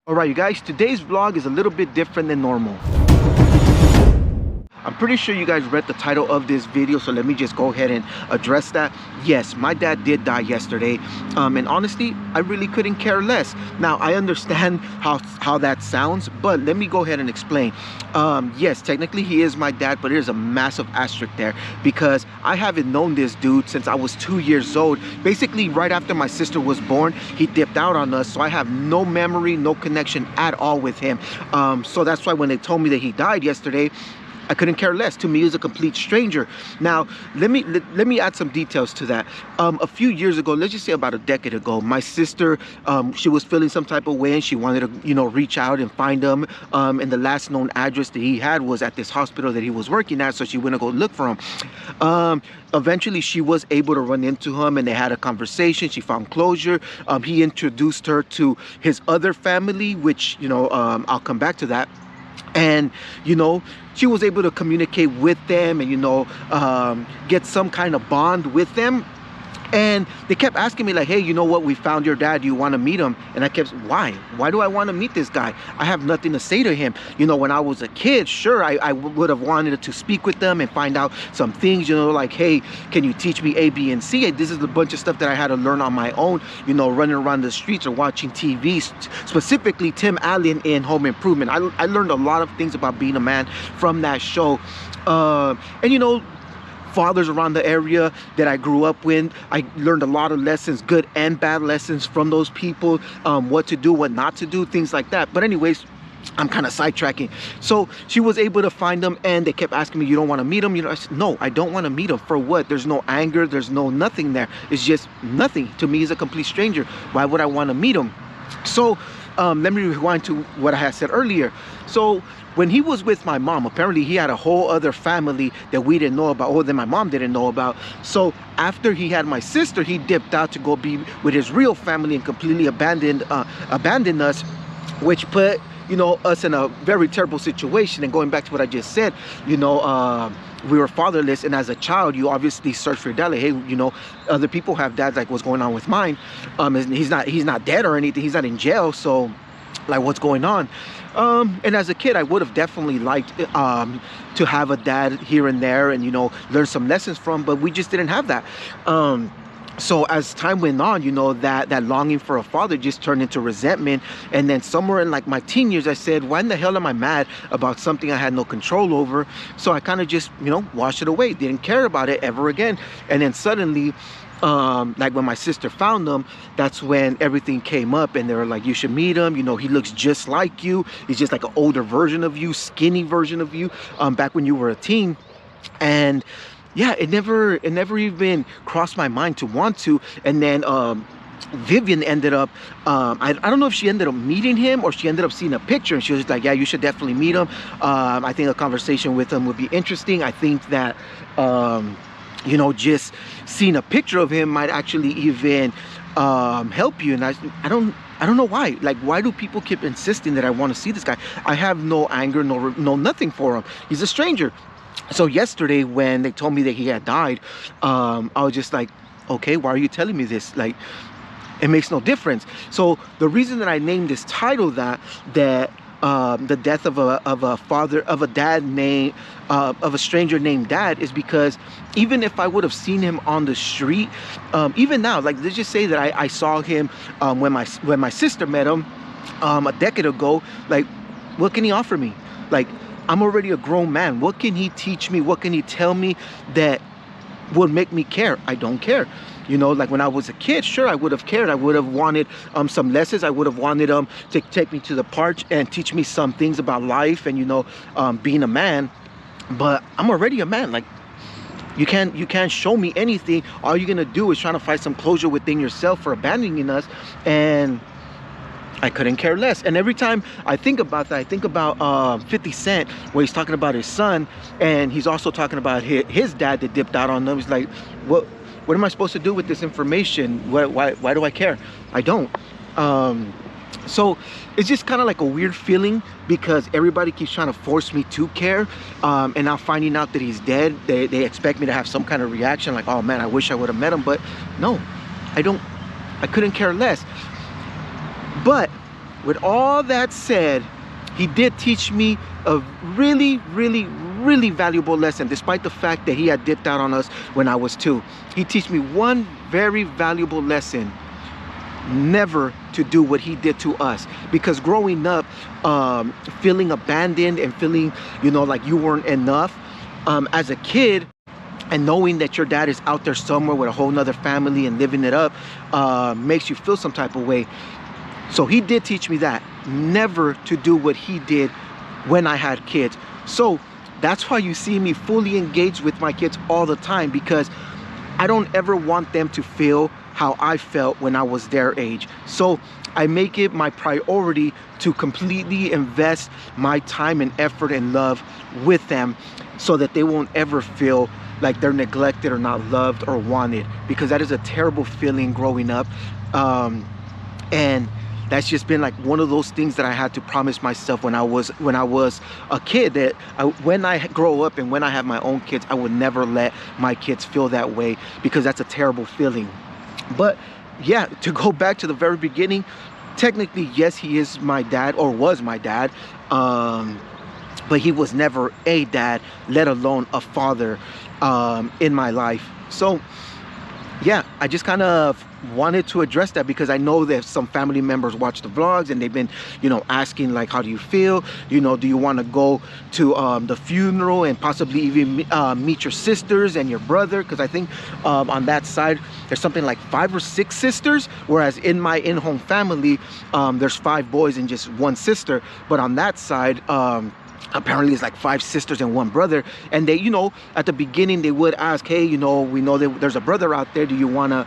Alright you guys, today's vlog is a little bit different than normal. I'm pretty sure you guys read the title of this video, so let me just go ahead and address that. Yes, my dad did die yesterday, and honestly, I really couldn't care less. Now, I understand how that sounds, but let me go ahead and explain. Yes, technically he is my dad, but there's a massive asterisk there because I haven't known this dude since I was 2 years old. Basically, right after my sister was born, he dipped out on us, so I have no memory, no connection at all with him. So that's why when they told me that he died yesterday, I couldn't care less. To me, he's a complete stranger. Now, let me add some details to that. A few years ago, let's just say about a decade ago, my sister, she was feeling some type of way and she wanted to, you know, reach out and find him. And the last known address that he had was at this hospital that he was working at, so she went to go look for him. Eventually, she was able to run into him and they had a conversation. She found closure. He introduced her to his other family, which, you know, I'll come back to that. And, you know, she was able to communicate with them and, you know, get some kind of bond with them. And they kept asking me like, hey, you know what, we found your dad, do you want to meet him? And I kept, why do I want to meet this guy? I have nothing to say to him. You know, when I was a kid, sure, I would have wanted to speak with them and find out some things, you know, like, hey, can you teach me A, B, and C? This is a bunch of stuff that I had to learn on my own, you know, running around the streets or watching TV, specifically Tim Allen in Home Improvement. I learned a lot of things about being a man from that show. And, you know, fathers around the area that I grew up with, I learned a lot of lessons, good and bad lessons from those people, what to do, what not to do, things like that. But anyways, I'm kind of sidetracking. So she was able to find them and they kept asking me, you don't want to meet him? You know, I said, no, I don't want to meet him. For what? There's no anger, there's no nothing there. It's just nothing. To me, he's a complete stranger. Why would I want to meet him? So let me rewind to what I had said earlier. So when he was with my mom, apparently he had a whole other family that we didn't know about, or that my mom didn't know about. So after he had my sister, he dipped out to go be with his real family and completely abandoned us, which put, you know, us in a very terrible situation. And going back to what I just said, you know, we were fatherless, and as a child, you obviously search for your dad. Like, hey, you know, other people have dads, like what's going on with mine? He's not dead or anything. He's not in jail, so like what's going on? And as a kid, I would have definitely liked to have a dad here and there and, you know, learn some lessons from, but we just didn't have that. So as time went on, you know, that longing for a father just turned into resentment. And then somewhere in like my teen years, I said, why in the hell am I mad about something I had no control over? So I kind of just, you know, washed it away, didn't care about it ever again. And then suddenly, like when my sister found him, that's when everything came up and they were like, you should meet him, you know, he looks just like you, he's just like an older version of you, skinny version of you, back when you were a teen. And yeah, it never even crossed my mind to want to. And then Vivian ended up, I don't know if she ended up meeting him or she ended up seeing a picture and she was like, yeah, you should definitely meet him. I think a conversation with him would be interesting. I think that you know, just seeing a picture of him might actually even help you. And I don't know why. Like, why do people keep insisting that I want to see this guy? I have no anger, no nothing for him. He's a stranger. So yesterday when they told me that he had died, I was just like, okay, why are you telling me this? Like, it makes no difference. So the reason that I named this title that the death of a stranger named Dad is because even if I would have seen him on the street, even now, like let's just say that I saw him when my sister met him a decade ago, like what can he offer me? Like, I'm already a grown man. What can he teach me? What can he tell me that would make me care? I don't care. You know, like when I was a kid, sure, I would have cared. I would have wanted some lessons. I would have wanted to take me to the park and teach me some things about life and, you know, being a man. But I'm already a man. Like, you can't show me anything. All you're gonna do is trying to find some closure within yourself for abandoning us. And I couldn't care less. And every time I think about that, I think about 50 Cent, where he's talking about his son, and he's also talking about his dad that dipped out on them. He's like, what am I supposed to do with this information? Why do I care? I don't. So it's just kind of like a weird feeling because everybody keeps trying to force me to care. And now finding out that he's dead, they expect me to have some kind of reaction like, oh man, I wish I would have met him. But no, I couldn't care less. But with all that said, he did teach me a really valuable lesson, despite the fact that he had dipped out on us when I was 2. He teach me one very valuable lesson: never to do what he did to us. Because growing up, feeling abandoned and feeling, you know, like you weren't enough, as a kid, and knowing that your dad is out there somewhere with a whole nother family and living it up, makes you feel some type of way. So he did teach me that, never to do what he did when I had kids. So that's why you see me fully engaged with my kids all the time, because I don't ever want them to feel how I felt when I was their age. So I make it my priority to completely invest my time and effort and love with them, so that they won't ever feel like they're neglected or not loved or wanted, because that is a terrible feeling growing up. And that's just been like one of those things that I had to promise myself when I was a kid, that when I grow up and when I have my own kids, I would never let my kids feel that way, because that's a terrible feeling. But yeah, to go back to the very beginning, technically, yes, he is my dad, or was my dad, but he was never a dad, let alone a father, in my life. So yeah, I just kind of wanted to address that, because I know that some family members watch the vlogs and they've been, you know, asking like, how do you feel? You know, do you want to go to the funeral and possibly even meet your sisters and your brother? Because I think on that side there's something like 5 or 6 sisters, whereas in my in-home family there's 5 boys and just 1 sister. But on that side, apparently it's like 5 sisters and 1 brother. And they, you know, at the beginning they would ask, hey, you know, we know that there's a brother out there, do you want to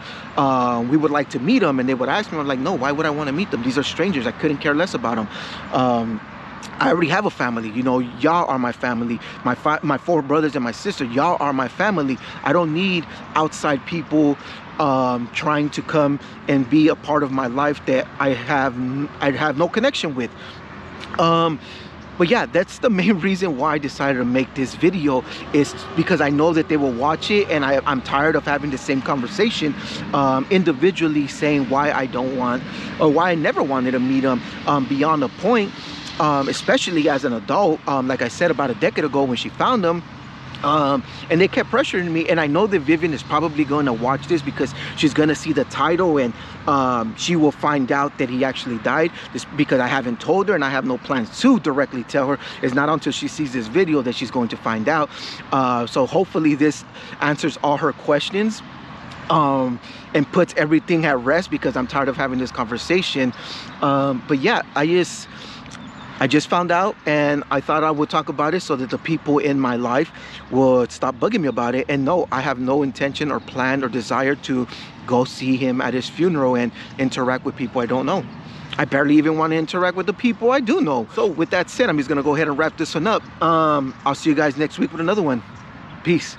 we would like to meet him? And they would ask me, I'm like, no, why would I want to meet them? These are strangers. I couldn't care less about them. I already have a family, you know, y'all are my family. My 4 brothers and my sister, y'all are my family. I don't need outside people trying to come and be a part of my life that I have no connection with. But yeah, that's the main reason why I decided to make this video, is because I know that they will watch it, and I'm tired of having the same conversation individually, saying why I don't want, or why I never wanted to meet them beyond a point, especially as an adult. Like I said, about a decade ago when she found them, and they kept pressuring me. And I know that Vivian is probably going to watch this, because she's going to see the title, and she will find out that he actually died, just because I haven't told her, and I have no plans to directly tell her. It's not until she sees this video that she's going to find out. So hopefully this answers all her questions, and puts everything at rest, because I'm tired of having this conversation. But yeah, I just found out, and I thought I would talk about it so that the people in my life would stop bugging me about it. And no, I have no intention or plan or desire to go see him at his funeral and interact with people I don't know. I barely even want to interact with the people I do know. So with that said, I'm just going to go ahead and wrap this one up. I'll see you guys next week with another one. Peace.